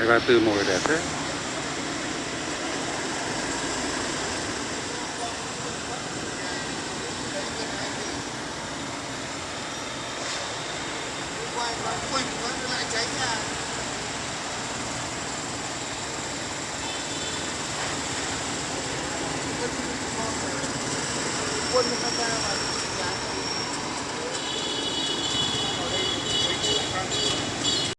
Và từ mồi đẹp thế. Quỳnh nó lại cháy nhà. Quân người ta ra mà